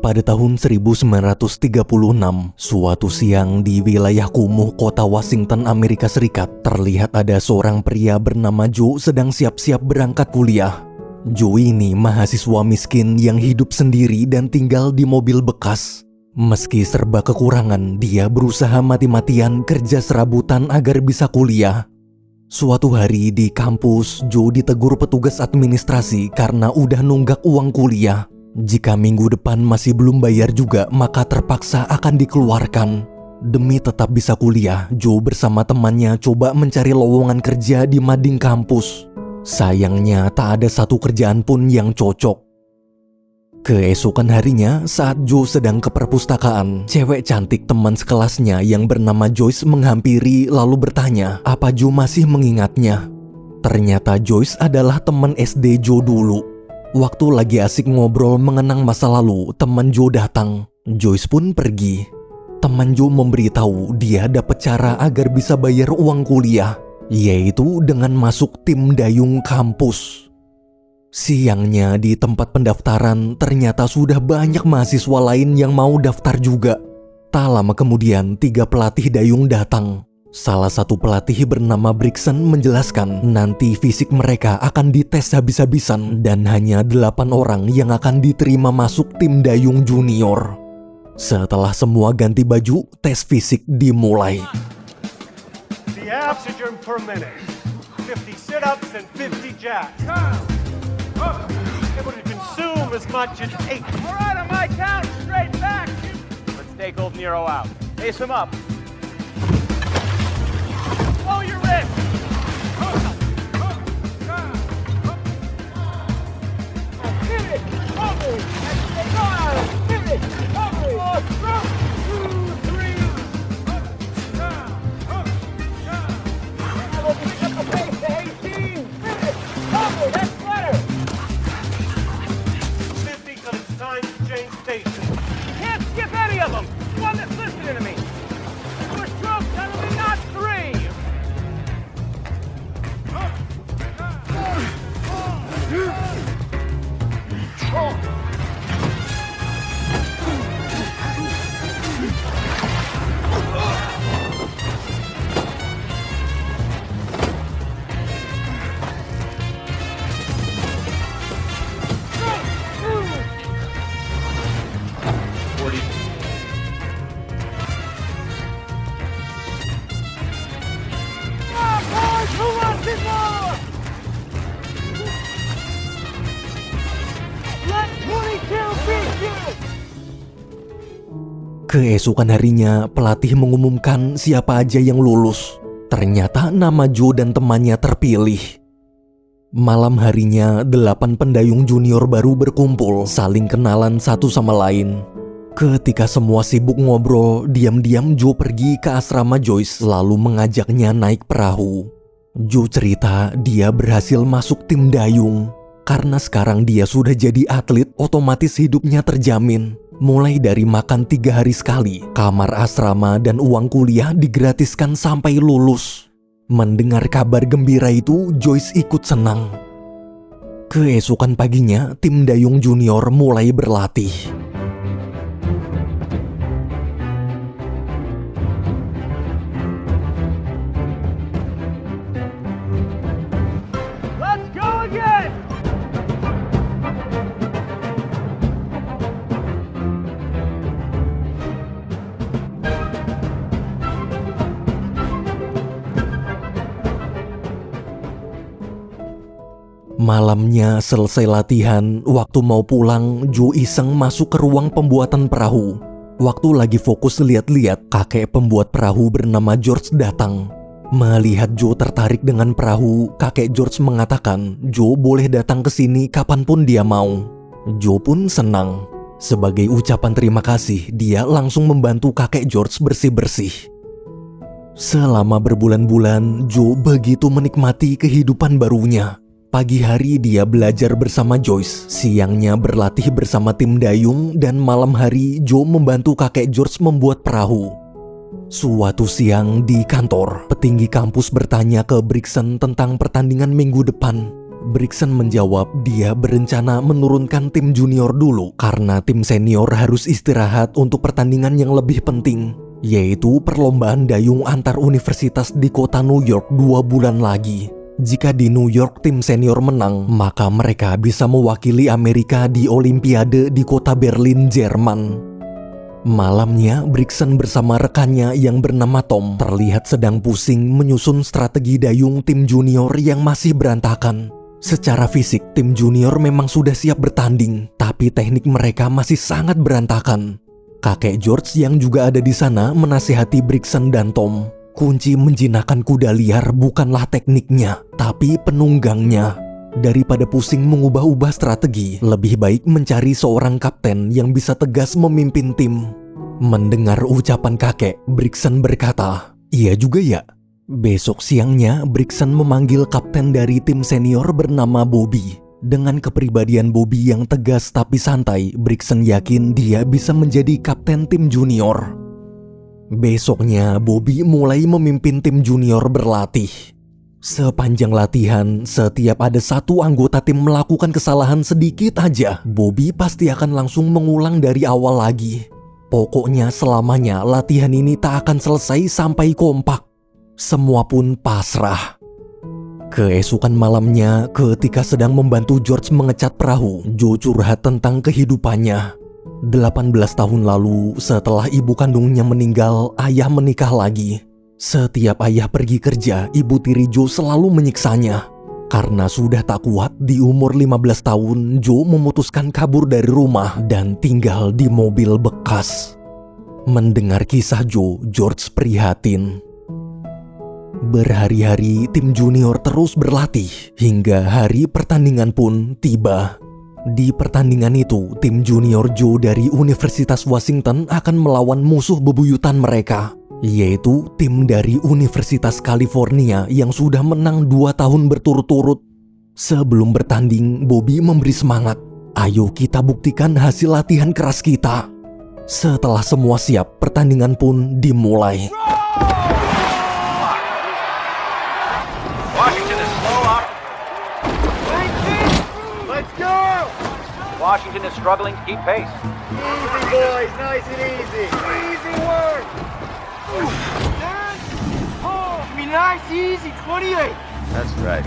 Pada tahun 1936, suatu siang di wilayah kumuh kota Washington, Amerika Serikat, terlihat ada seorang pria bernama Joe sedang siap-siap berangkat kuliah. Joe ini mahasiswa miskin yang hidup sendiri dan tinggal di mobil bekas. Meski serba kekurangan, dia berusaha mati-matian kerja serabutan agar bisa kuliah. Suatu hari di kampus, Joe ditegur petugas administrasi karena udah nunggak uang kuliah. Jika minggu depan masih belum bayar juga, maka terpaksa akan dikeluarkan. Demi tetap bisa kuliah, Joe bersama temannya coba mencari lowongan kerja di mading kampus. Sayangnya tak ada satu kerjaan pun yang cocok. Keesokan harinya, saat Joe sedang ke perpustakaan, cewek cantik teman sekelasnya yang bernama Joyce menghampiri lalu bertanya apa Joe masih mengingatnya. Ternyata Joyce adalah teman SD Joe dulu. Waktu lagi asik ngobrol mengenang masa lalu, teman Joe datang. Joyce pun pergi. Teman Joe memberitahu dia dapat cara agar bisa bayar uang kuliah, yaitu dengan masuk tim dayung kampus. Siangnya di tempat pendaftaran, ternyata sudah banyak mahasiswa lain yang mau daftar juga. Tak lama kemudian, 3 pelatih dayung datang. Salah satu pelatih bernama Brixen menjelaskan nanti fisik mereka akan dites habis-habisan dan hanya 8 orang yang akan diterima masuk tim dayung junior. Setelah semua ganti baju, tes fisik dimulai. The oxygen per minute. 50 sit-ups and 50 jacks. Able to consume as much as 8. All right, on my count, straight back. Let's take old Nero out. Ace him up. Blow your wrist. Pivot, cover, and stay on. Pivot, cover, 2, 3. We'll pick up the pace to 18. Pivot, cover, that's better. 50 till it's time to change stations. Can't skip any of them. One that's listening to me. Your stroke telling me not 3. Keesokan harinya, pelatih mengumumkan siapa aja yang lulus. Ternyata nama Joe dan temannya terpilih. Malam harinya, 8 pendayung junior baru berkumpul, saling kenalan satu sama lain. Ketika semua sibuk ngobrol, diam-diam Joe pergi ke asrama Joyce lalu mengajaknya naik perahu. Joe cerita dia berhasil masuk tim dayung. Karena sekarang dia sudah jadi atlet, otomatis hidupnya terjamin. Mulai dari makan 3 hari sekali, kamar asrama dan uang kuliah digratiskan sampai lulus. Mendengar kabar gembira itu, Joyce ikut senang. Keesokan paginya, tim dayung junior mulai berlatih. Let's go again. Malamnya selesai latihan, waktu mau pulang, Joe iseng masuk ke ruang pembuatan perahu. Waktu lagi fokus lihat-lihat, kakek pembuat perahu bernama George datang. Melihat Joe tertarik dengan perahu, kakek George mengatakan Joe boleh datang ke sini kapanpun dia mau. Joe pun senang. Sebagai ucapan terima kasih, dia langsung membantu kakek George bersih-bersih. Selama berbulan-bulan, Joe begitu menikmati kehidupan barunya. Pagi hari dia belajar bersama Joyce, siangnya berlatih bersama tim dayung, dan malam hari Joe membantu kakek George membuat perahu. Suatu siang di kantor, petinggi kampus bertanya ke Brixen tentang pertandingan minggu depan. Brixen menjawab dia berencana menurunkan tim junior dulu karena tim senior harus istirahat untuk pertandingan yang lebih penting, yaitu perlombaan dayung antar universitas di kota New York 2 bulan lagi. Jika di New York tim senior menang, maka mereka bisa mewakili Amerika di Olimpiade di kota Berlin, Jerman. Malamnya, Brixen bersama rekannya yang bernama Tom terlihat sedang pusing menyusun strategi dayung tim junior yang masih berantakan. Secara fisik, tim junior memang sudah siap bertanding, tapi teknik mereka masih sangat berantakan. Kakek George yang juga ada di sana menasihati Brixen dan Tom. Kunci menjinakkan kuda liar bukanlah tekniknya, tapi penunggangnya. Daripada pusing mengubah-ubah strategi, lebih baik mencari seorang kapten yang bisa tegas memimpin tim. Mendengar ucapan kakek, Brixen berkata, "Iya juga ya." Besok siangnya, Brixen memanggil kapten dari tim senior bernama Bobby. Dengan kepribadian Bobby yang tegas tapi santai, Brixen yakin dia bisa menjadi kapten tim junior. Besoknya, Bobby mulai memimpin tim junior berlatih. Sepanjang latihan, setiap ada satu anggota tim melakukan kesalahan sedikit aja, Bobby pasti akan langsung mengulang dari awal lagi. Pokoknya selamanya latihan ini tak akan selesai sampai kompak. Semua pun pasrah. Keesokan malamnya, ketika sedang membantu George mengecat perahu, Joe curhat tentang kehidupannya. 18 tahun lalu, setelah ibu kandungnya meninggal, ayah menikah lagi. Setiap ayah pergi kerja, ibu tiri Joe selalu menyiksanya. Karena sudah tak kuat, di umur 15 tahun, Joe memutuskan kabur dari rumah dan tinggal di mobil bekas. Mendengar kisah Joe, George prihatin. Berhari-hari, tim junior terus berlatih, hingga hari pertandingan pun tiba. Di pertandingan itu, tim junior Joe dari Universitas Washington akan melawan musuh bebuyutan mereka, yaitu tim dari Universitas California yang sudah menang 2 tahun berturut-turut. Sebelum bertanding, Bobby memberi semangat. "Ayo kita buktikan hasil latihan keras kita." Setelah semua siap, pertandingan pun dimulai. Washington is slow up. Let's go! Washington is struggling to keep pace. Easy, boys. Nice and easy. Easy work. Oh, be nice, easy, 28. That's right.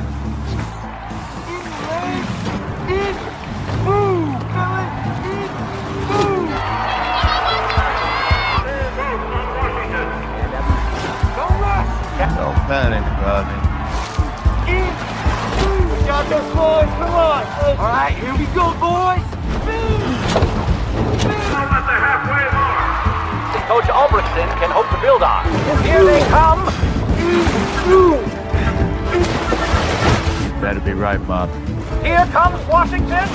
In, move, Philly, in, move. Don't rush. Don't panic, Rodney. In, move. We got this, boys, come on. All right, here we go, boys. Coach Albrechtsen can hope to build on. Here they come. Better be right, Bob. Here comes Washington.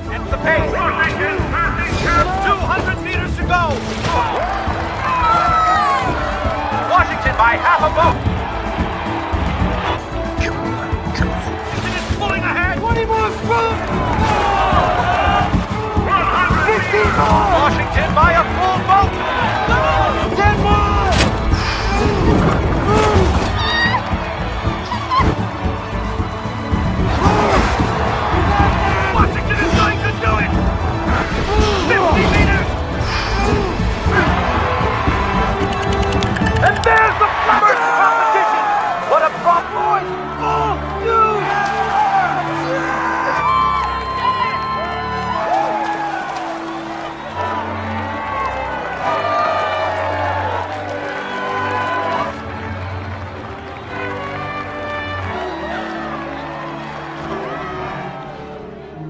It's the pace. 200 meters to go. Washington by half a boat. Washington is pulling ahead. 20 more strokes. 15 more. Washington by a full boat. 10 more. Washington is going to do it. 50 meters. And there's the first competition. What a prop, boys. Oh, dude.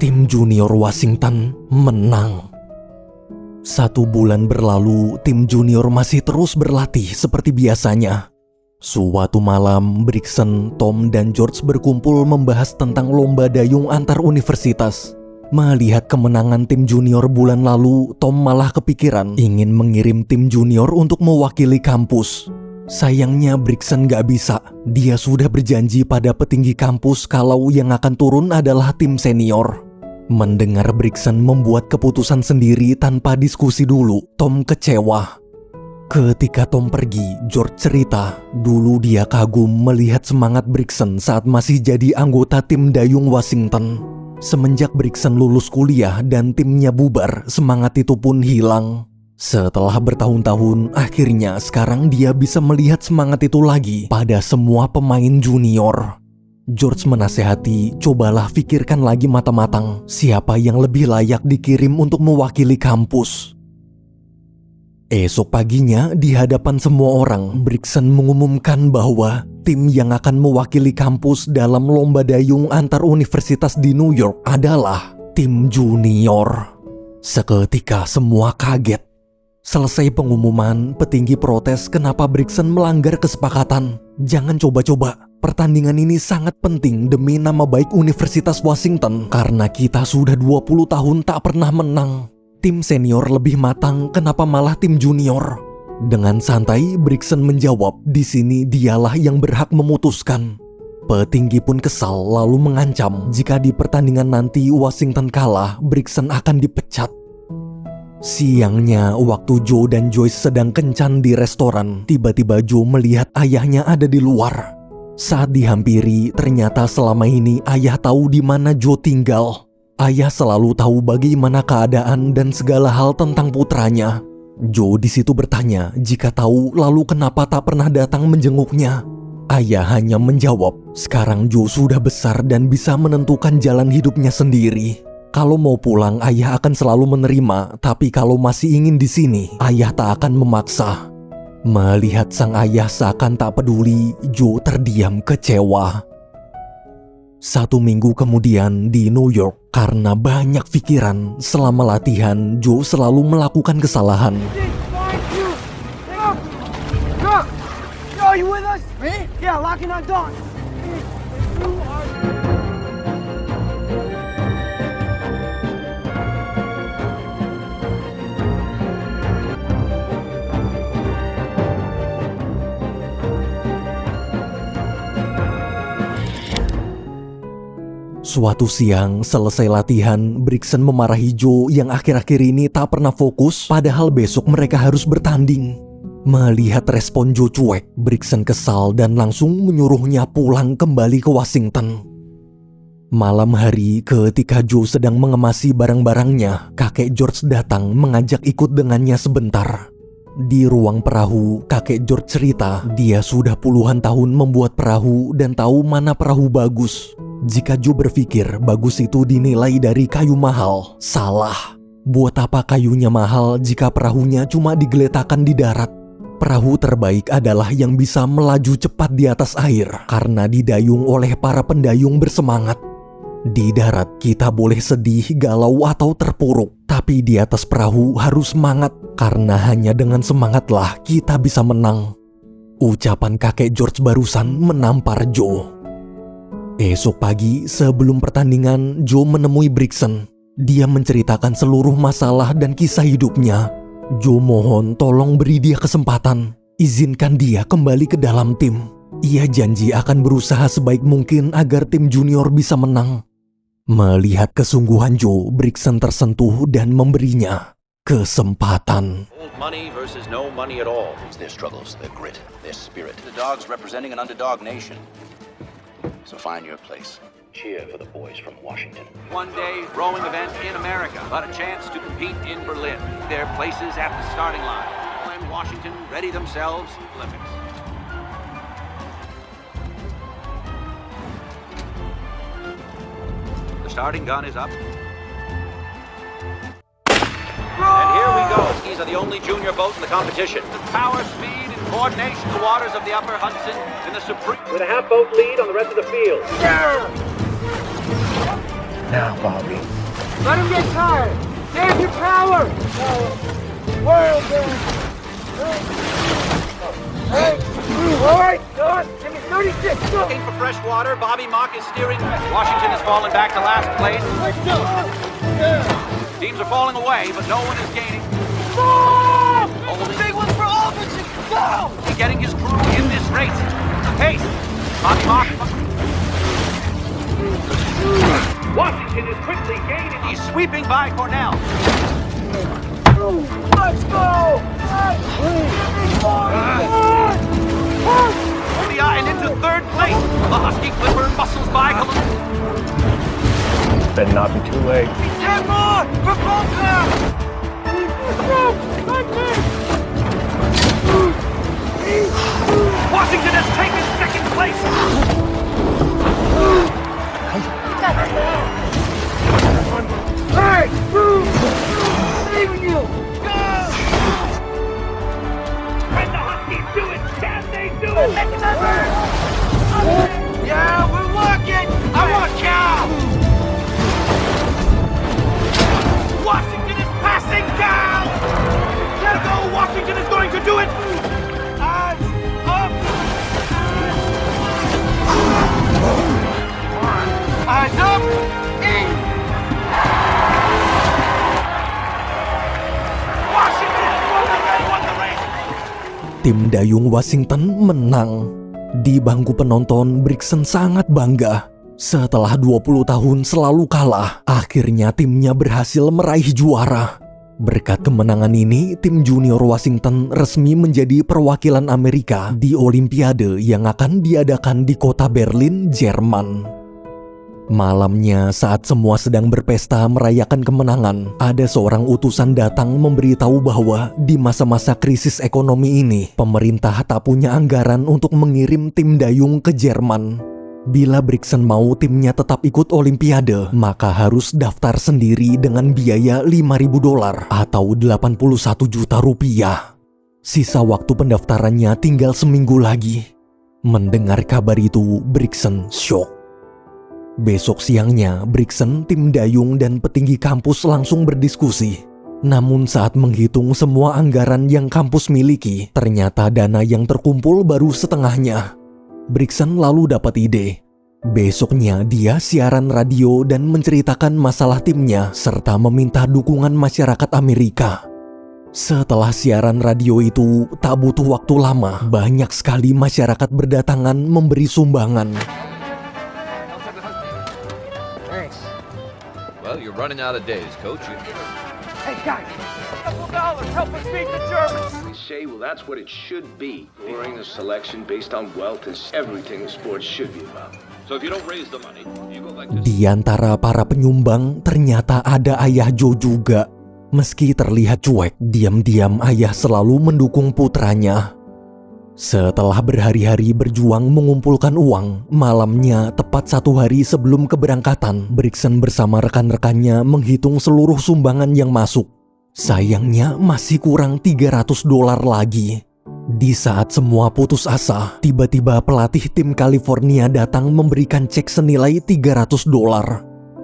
Tim junior Washington menang. 1 bulan berlalu, tim junior masih terus berlatih seperti biasanya. Suatu malam, Brixen, Tom, dan George berkumpul membahas tentang lomba dayung antar universitas. Melihat kemenangan tim junior bulan lalu, Tom malah kepikiran ingin mengirim tim junior untuk mewakili kampus. Sayangnya Brixen gak bisa. Dia sudah berjanji pada petinggi kampus kalau yang akan turun adalah tim senior. Mendengar Brixton membuat keputusan sendiri tanpa diskusi dulu, Tom kecewa. Ketika Tom pergi, George cerita, dulu dia kagum melihat semangat Brixton saat masih jadi anggota tim dayung Washington. Semenjak Brixton lulus kuliah dan timnya bubar, semangat itu pun hilang. Setelah bertahun-tahun, akhirnya sekarang dia bisa melihat semangat itu lagi pada semua pemain junior. George menasehati, cobalah pikirkan lagi matang-matang siapa yang lebih layak dikirim untuk mewakili kampus. Esok paginya, di hadapan semua orang, Brixton mengumumkan bahwa tim yang akan mewakili kampus dalam lomba dayung antar universitas di New York adalah tim junior. Seketika semua kaget. Selesai pengumuman, petinggi protes kenapa Brixton melanggar kesepakatan. Jangan coba-coba. Pertandingan ini sangat penting demi nama baik Universitas Washington karena kita sudah 20 tahun tak pernah menang. Tim senior lebih matang, kenapa malah tim junior? Dengan santai, Brixton menjawab, di sini dialah yang berhak memutuskan. Petinggi pun kesal lalu mengancam jika di pertandingan nanti Washington kalah, Brixton akan dipecat. Siangnya, waktu Joe dan Joyce sedang kencan di restoran, tiba-tiba Joe melihat ayahnya ada di luar. Saat dihampiri, ternyata selama ini ayah tahu di mana Joe tinggal. Ayah selalu tahu bagaimana keadaan dan segala hal tentang putranya. Joe di situ bertanya, jika tahu lalu kenapa tak pernah datang menjenguknya? Ayah hanya menjawab, sekarang Joe sudah besar dan bisa menentukan jalan hidupnya sendiri. Kalau mau pulang, ayah akan selalu menerima, tapi kalau masih ingin di sini, ayah tak akan memaksa. Melihat sang ayah seakan tak peduli, Joe terdiam kecewa. 1 minggu kemudian di New York, karena banyak pikiran, selama latihan Joe selalu melakukan kesalahan. Are you with us? Me? Yeah, locking on Dawn. Suatu siang, selesai latihan, Brixton memarahi Joe yang akhir-akhir ini tak pernah fokus, padahal besok mereka harus bertanding. Melihat respon Joe cuek, Brixton kesal dan langsung menyuruhnya pulang kembali ke Washington. Malam hari, ketika Joe sedang mengemasi barang-barangnya, kakek George datang mengajak ikut dengannya sebentar. Di ruang perahu, kakek George cerita dia sudah puluhan tahun membuat perahu dan tahu mana perahu bagus. Jika Joe berpikir bagus itu dinilai dari kayu mahal, salah. Buat apa kayunya mahal jika perahunya cuma digeletakkan di darat? Perahu terbaik adalah yang bisa melaju cepat di atas air karena didayung oleh para pendayung bersemangat. Di darat kita boleh sedih, galau atau terpuruk, tapi di atas perahu harus semangat karena hanya dengan semangatlah kita bisa menang. Ucapan kakek George barusan menampar Joe. Esok pagi, sebelum pertandingan, Joe menemui Brixton. Dia menceritakan seluruh masalah dan kisah hidupnya. Joe mohon tolong beri dia kesempatan. Izinkan dia kembali ke dalam tim. Ia janji akan berusaha sebaik mungkin agar tim junior bisa menang. Melihat kesungguhan Joe, Brixton tersentuh dan memberinya kesempatan. Old money versus no money at all. It's their struggles, their grit, their spirit. The dogs representing an underdog nation. So find your place. Cheer for the boys from Washington. One day, rowing event in America, but a chance to compete in Berlin. Their places at the starting line. And Washington ready themselves, Olympics. The starting gun is up. And here we go. These are the only junior boats in the competition. The power, speed, and coordination, the waters of the upper Hudson in the supreme... With a half-boat lead on the rest of the field. Now, Bobby. Let him get tired. Save your power. Well done. Hey, all right, Don. Give me 36. Go. Looking for fresh water. Bobby Mock is steering. Washington has fallen back to last place. Let's go. Teams are falling away, but no one is gaining. Holding. Big one for Aldrich. Go. He's getting his crew in this race. Pace. Bobby Mock. Washington is quickly gaining. He's sweeping by Cornell. Let's go! And into third place. The Husky Clipper muscles by Columbus. Better not be too late. 10 more for Bolton. Washington has taken second place. Hey! Saving you! Can the Huskies do it? Can they do it? Yeah, we're working. I want Cal. Washington is passing Cal. Let go. Washington is going to do it. Eyes up. Eyes up. Washington won the race. Tim dayung Washington menang. Di bangku penonton, Brixton sangat bangga. Setelah 20 tahun selalu kalah, akhirnya timnya berhasil meraih juara. Berkat kemenangan ini, tim junior Washington resmi menjadi perwakilan Amerika di Olimpiade yang akan diadakan di kota Berlin, Jerman. Malamnya, saat semua sedang berpesta merayakan kemenangan, ada seorang utusan datang memberitahu bahwa di masa-masa krisis ekonomi ini, pemerintah tak punya anggaran untuk mengirim tim dayung ke Jerman. Bila Brixton mau timnya tetap ikut Olimpiade, maka harus daftar sendiri dengan biaya $5.000 atau 81 juta rupiah. Sisa waktu pendaftarannya tinggal seminggu lagi. Mendengar kabar itu, Brixton syok. Besok siangnya, Brixton, tim dayung, dan petinggi kampus langsung berdiskusi. Namun saat menghitung semua anggaran yang kampus miliki, ternyata dana yang terkumpul baru setengahnya. Brixton lalu dapat ide. Besoknya dia siaran radio dan menceritakan masalah timnya serta meminta dukungan masyarakat Amerika. Setelah siaran radio itu, tak butuh waktu lama, banyak sekali masyarakat berdatangan memberi sumbangan. Well, you're running out of days, coach. Hey, guys! $2 help us beat the Germans! They say, well, that's what it should be. Scoring the selection based on wealth is everything sports should be about. So if you don't raise the money, you go back to... Di antara para penyumbang, ternyata ada ayah Joe juga. Meski terlihat cuek, diam-diam ayah selalu mendukung putranya. Setelah berhari-hari berjuang mengumpulkan uang, malamnya tepat 1 hari sebelum keberangkatan, Brixton bersama rekan-rekannya menghitung seluruh sumbangan yang masuk. Sayangnya masih kurang $300 lagi. Di saat semua putus asa, tiba-tiba pelatih tim California datang memberikan cek senilai $300.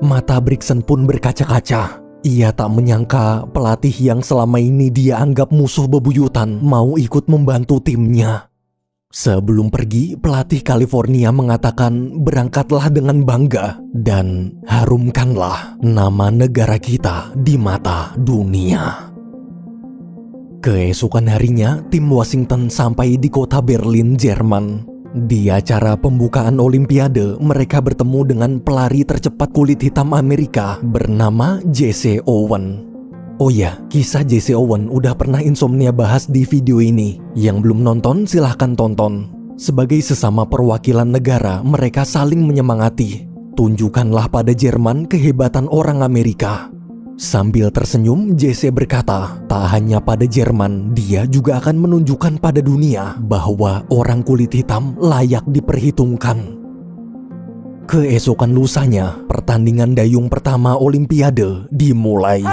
Mata Brixton pun berkaca-kaca. Ia tak menyangka pelatih yang selama ini dia anggap musuh bebuyutan mau ikut membantu timnya. Sebelum pergi, pelatih California mengatakan berangkatlah dengan bangga dan harumkanlah nama negara kita di mata dunia. Keesokan harinya, tim Washington sampai di kota Berlin, Jerman. Di acara pembukaan Olimpiade, mereka bertemu dengan pelari tercepat kulit hitam Amerika bernama Jesse Owens. Oh ya, kisah Jesse Owens udah pernah Insomnia bahas di video ini. Yang belum nonton silahkan tonton. Sebagai sesama perwakilan negara, mereka saling menyemangati. Tunjukkanlah pada Jerman kehebatan orang Amerika. Sambil tersenyum, Jesse berkata, tak hanya pada Jerman, dia juga akan menunjukkan pada dunia bahwa orang kulit hitam layak diperhitungkan. Keesokan lusanya, pertandingan dayung pertama Olimpiade dimulai.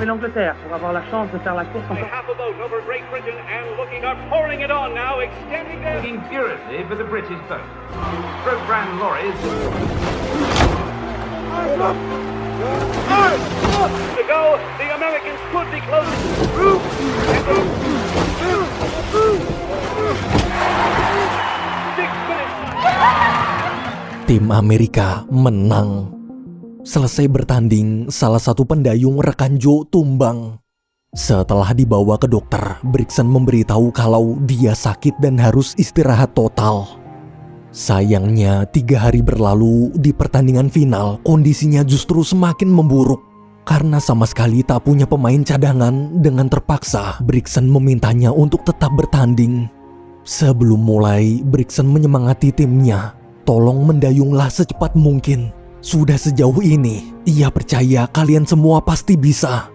L'Angleterre pour avoir la chance de faire la course en Half a boat over Great Britain and looking up, pouring it on now, extending their... Looking furiously for the British boat. Stroke ran lorries. To go, the Americans could be close. 6 minutes. Tim Amerika menang. Selesai bertanding, salah satu pendayung rekan Joe tumbang. Setelah dibawa ke dokter, Brixen memberitahu kalau dia sakit dan harus istirahat total. Sayangnya 3 hari berlalu, di pertandingan final kondisinya justru semakin memburuk. Karena sama sekali tak punya pemain cadangan, dengan terpaksa Brixen memintanya untuk tetap bertanding. Sebelum mulai, Brixen menyemangati timnya, "Tolong mendayunglah secepat mungkin. Sudah sejauh ini, ia percaya kalian semua pasti bisa."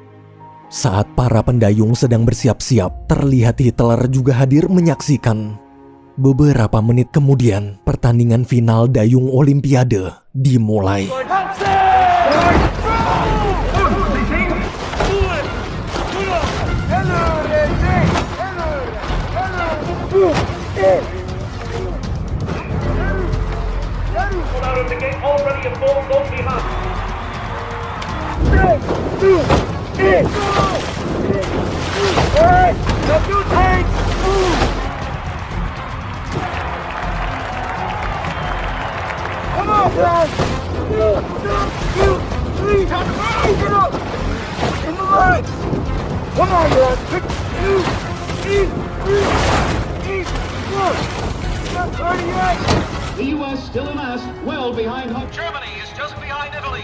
Saat para pendayung sedang bersiap-siap, terlihat Hitler juga hadir menyaksikan. Beberapa menit kemudian, pertandingan final dayung Olimpiade dimulai. The U.S. still amassed, well behind Germany is just behind Italy.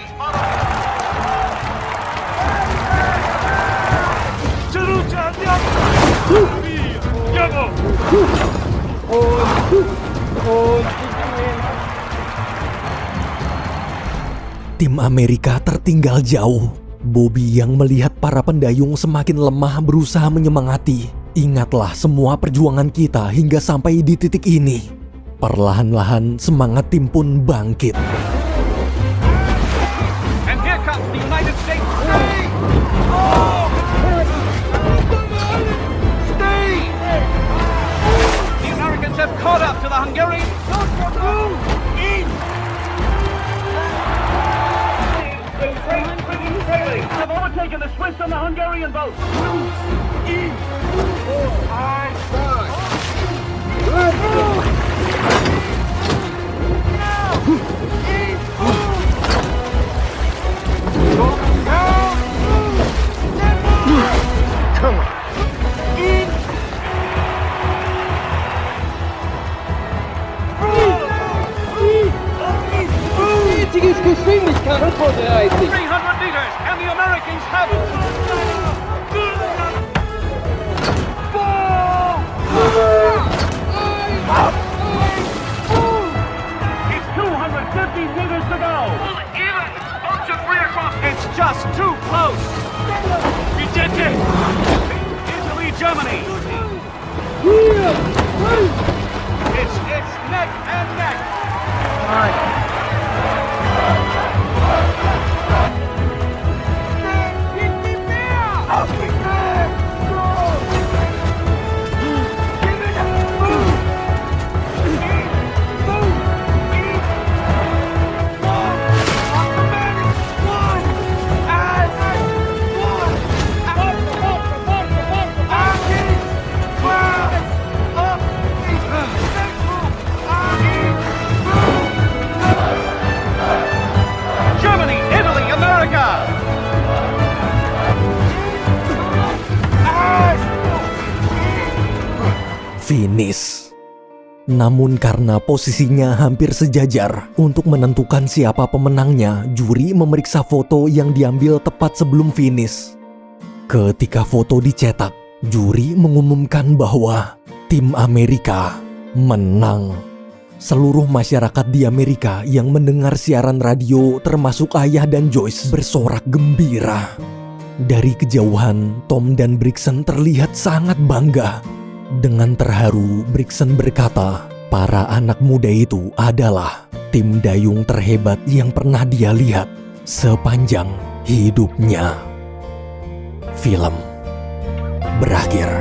Tim Amerika tertinggal jauh. Bobby yang melihat para pendayung semakin lemah berusaha menyemangati. "Ingatlah semua perjuangan kita hingga sampai di titik ini." Perlahan-lahan semangat tim pun bangkit. And here comes the United States. Stay! Oh! Stay! The Americans have caught up to the Hungarians. Have overtaken the Swiss and the Hungarian boat. Geschwindigkeit 35. 300 meters, and the Americans have it. It's 250 meters to go. Even up to 3 across. It's just too close. We did it. Italy, Germany. It's neck and neck. All right. Finish. Namun karena posisinya hampir sejajar, untuk menentukan siapa pemenangnya, juri memeriksa foto yang diambil tepat sebelum finish. Ketika foto dicetak, juri mengumumkan bahwa tim Amerika menang. Seluruh masyarakat di Amerika yang mendengar siaran radio, termasuk ayah dan Joyce, bersorak gembira. Dari kejauhan, Tom dan Brixen terlihat sangat bangga. Dengan terharu, Brixen berkata, para anak muda itu adalah tim dayung terhebat yang pernah dia lihat sepanjang hidupnya. Film berakhir.